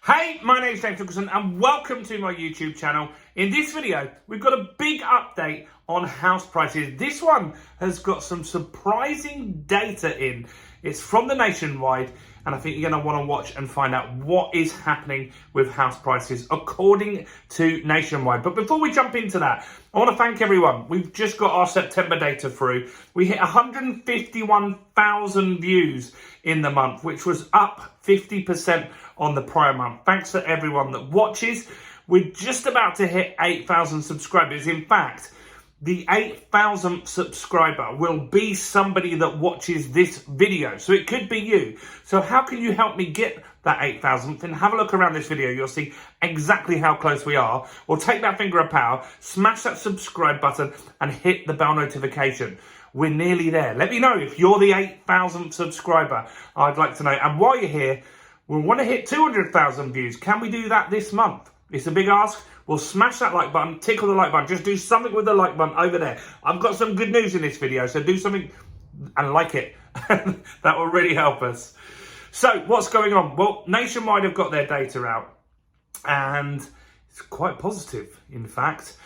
Hey, my name's James Nicholson and welcome to my YouTube channel. In this video, we've got a big update on house prices. This one has got some surprising data in. It's from the Nationwide, and I think you're going to want to watch and find out what is happening with house prices according to Nationwide. But before we jump into that, I want to thank everyone. We've just got our September data through. We hit 151,000 views in the month, which was up 50% on the prior month. Thanks to everyone that watches. We're just about to hit 8,000 subscribers. In fact, the 8,000th subscriber will be somebody that watches this video. So it could be you. So how can you help me get that 8,000th? And have a look around this video. You'll see exactly how close we are. Or take that finger of power, smash that subscribe button and hit the bell notification. We're nearly there. Let me know if you're the 8,000th subscriber. I'd like to know. And while you're here, we want to hit 200,000 views. Can we do that this month? It's a big ask. Well, smash that like button, tickle the like button. Just do something with the like button over there. I've got some good news in this video, so do something and like it. That will really help us. So what's going on? Well, Nationwide have got their data out, and it's quite positive, in fact.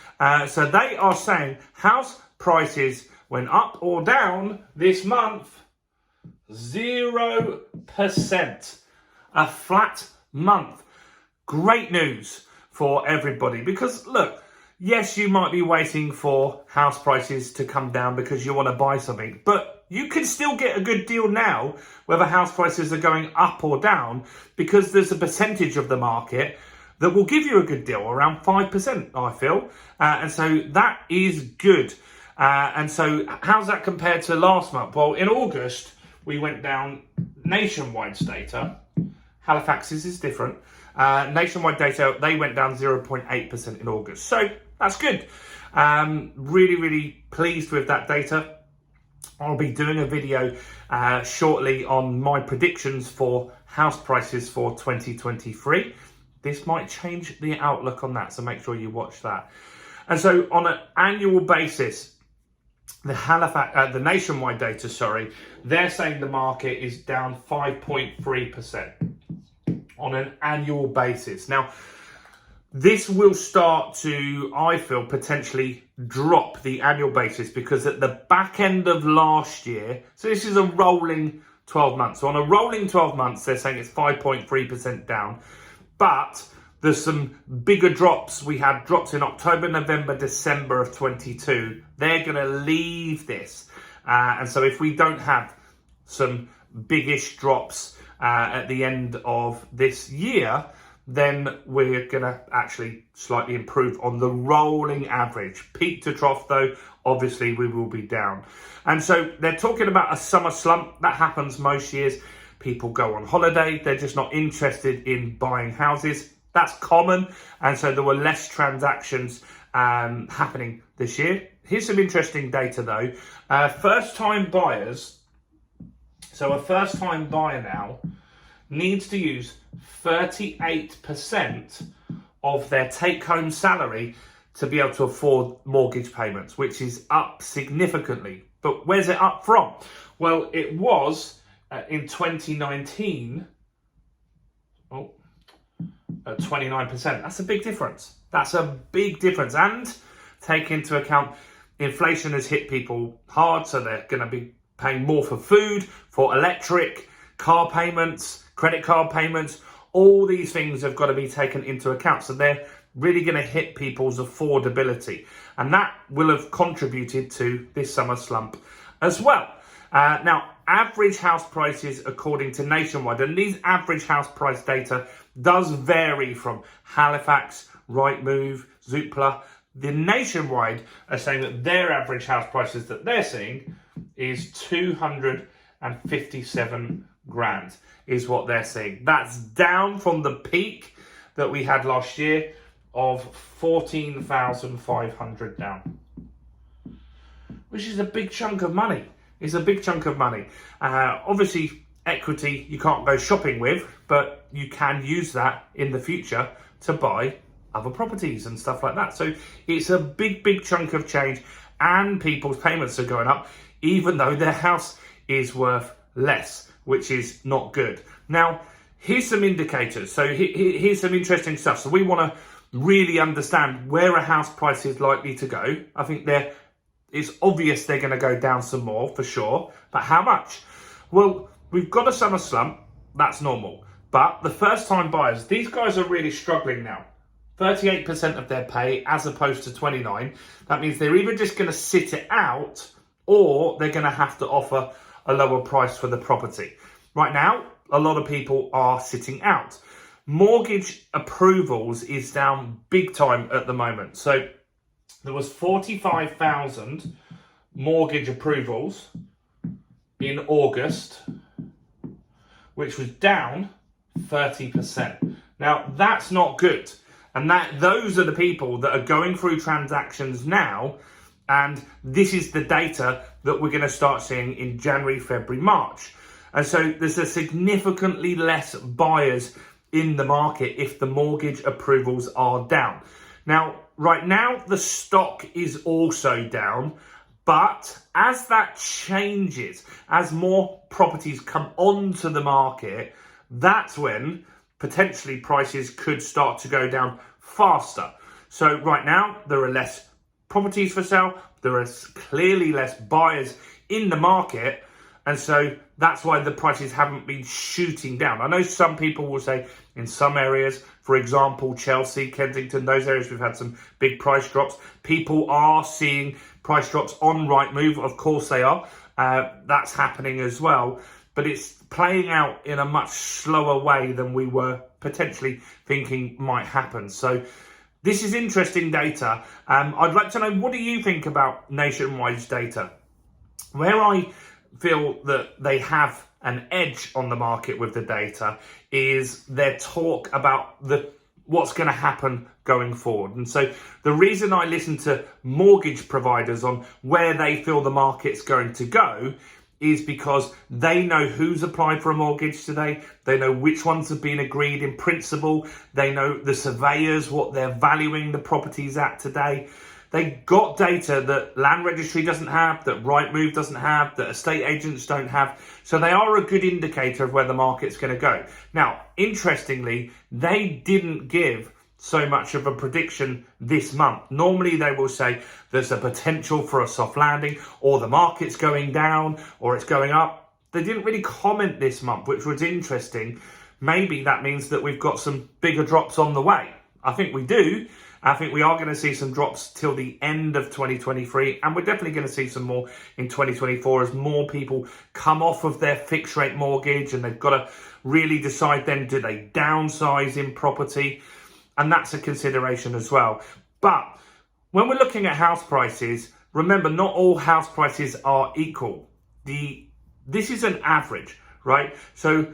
So they are saying house prices went up or down this month 0%. A flat month. Great news for everybody, because look, yes, you might be waiting for house prices to come down because you want to buy something, but you can still get a good deal now whether house prices are going up or down, because there's a percentage of the market that will give you a good deal, around 5%, I feel. And so that is good. And so how's that compared to last month? Well, in August, we went down Nationwide's data. Halifax's is different. Nationwide data, they went down 0.8% in August. So that's good. Really pleased with that data. I'll be doing a video shortly on my predictions for house prices for 2023. This might change the outlook on that, so make sure you watch that. And so on an annual basis, the Nationwide data, they're saying the market is down 5.3%. on an annual basis. Now, this will start to, I feel, potentially drop the annual basis, because at the back end of last year, so this is a rolling 12 months. So on a rolling 12 months, they're saying it's 5.3% down. But there's some bigger drops. We had drops in October, November, December of 22. They're going to leave this. And so if we don't have some biggish drops at the end of this year, then we're going to actually slightly improve on the rolling average. Peak to trough, though, obviously we will be down. And so they're talking about a summer slump. That happens most years. People go on holiday. They're just not interested in buying houses. That's common. And so there were less transactions happening this year. Here's some interesting data, though. First-time buyers. So a first-time buyer now needs to use 38% of their take-home salary to be able to afford mortgage payments, which is up significantly. But where's it up from? Well, it was in 2019, 29%. That's a big difference. That's a big difference. And take into account inflation has hit people hard, so they're going to be paying more for food, for electric, car payments, credit card payments. All these things have got to be taken into account. So they're really going to hit people's affordability. And that will have contributed to this summer slump as well. Now, average house prices according to Nationwide, and these average house price data does vary from Halifax, Rightmove, Zoopla. The Nationwide are saying that their average house prices that they're seeing is 257 grand is what they're seeing. That's down from the peak that we had last year of 14,500 down, which is a big chunk of money. It's a big chunk of money. Obviously, equity you can't go shopping with, but you can use that in the future to buy other properties and stuff like that. So it's a big chunk of change, and people's payments are going up, even though their house is worth less, which is not good. Now, here's some indicators. So here's some interesting stuff. So we want to really understand where a house price is likely to go. I think it's obvious they're going to go down some more for sure, but how much? Well, we've got a summer slump. That's normal. But the first time buyers, these guys are really struggling now. 38% of their pay as opposed to 29. That means they're either just going to sit it out or they're going to have to offer a lower price for the property. Right now, a lot of people are sitting out. Mortgage approvals is down big time at the moment. So there was 45,000 mortgage approvals in August, which was down 30%. Now, that's not good. And those are the people that are going through transactions now. And this is the data that we're going to start seeing in January, February, March. And so there's a significantly less buyers in the market if the mortgage approvals are down. Now, right now, the stock is also down. But as that changes, as more properties come onto the market, that's when potentially prices could start to go down faster. So right now, there are less properties for sale. There are clearly less buyers in the market. And so that's why the prices haven't been shooting down. I know some people will say in some areas, for example, Chelsea, Kensington, those areas we've had some big price drops. People are seeing price drops on Rightmove. Of course they are. That's happening as well. But it's playing out in a much slower way than we were potentially thinking might happen. So this is interesting data. I'd like to know, what do you think about Nationwide's data? Where I feel that they have an edge on the market with the data is their talk about what's going to happen going forward. And so the reason I listen to mortgage providers on where they feel the market's going to go is because they know who's applied for a mortgage today. They know which ones have been agreed in principle. They know the surveyors, what they're valuing the properties at today. They got data that Land Registry doesn't have, that Rightmove doesn't have, that estate agents don't have. So they are a good indicator of where the market's going to go. Now, interestingly, they didn't give so much of a prediction this month. Normally they will say there's a potential for a soft landing, or the market's going down, or it's going up. They didn't really comment this month, which was interesting. Maybe that means that we've got some bigger drops on the way. I think we do. I think we are going to see some drops till the end of 2023, and we're definitely going to see some more in 2024 as more people come off of their fixed rate mortgage and they've got to really decide then, do they downsize in property? And that's a consideration as well. But when we're looking at house prices, remember, not all house prices are equal. This is an average, right? So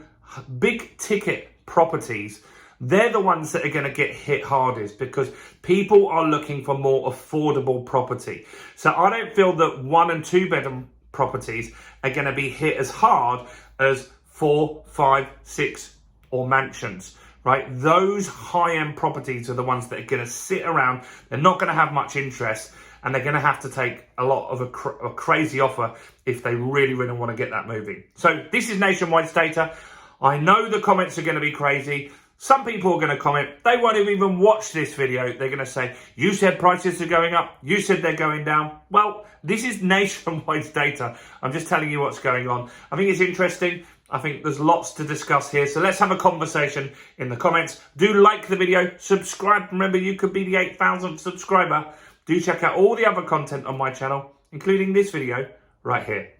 big ticket properties, they're the ones that are going to get hit hardest because people are looking for more affordable property. So I don't feel that 1 and 2 bedroom properties are going to be hit as hard as 4, 5, 6 or mansions, right? Those high-end properties are the ones that are going to sit around. They're not going to have much interest, and they're going to have to take a lot of a crazy offer if they really, really want to get that moving. So this is Nationwide's data. I know the comments are going to be crazy. Some people are going to comment, they won't even watch this video. They're going to say, you said prices are going up. You said they're going down. Well, this is Nationwide's data. I'm just telling you what's going on. I think it's interesting. I think there's lots to discuss here. So let's have a conversation in the comments. Do like the video, subscribe. Remember, you could be the 8,000th subscriber. Do check out all the other content on my channel, including this video right here.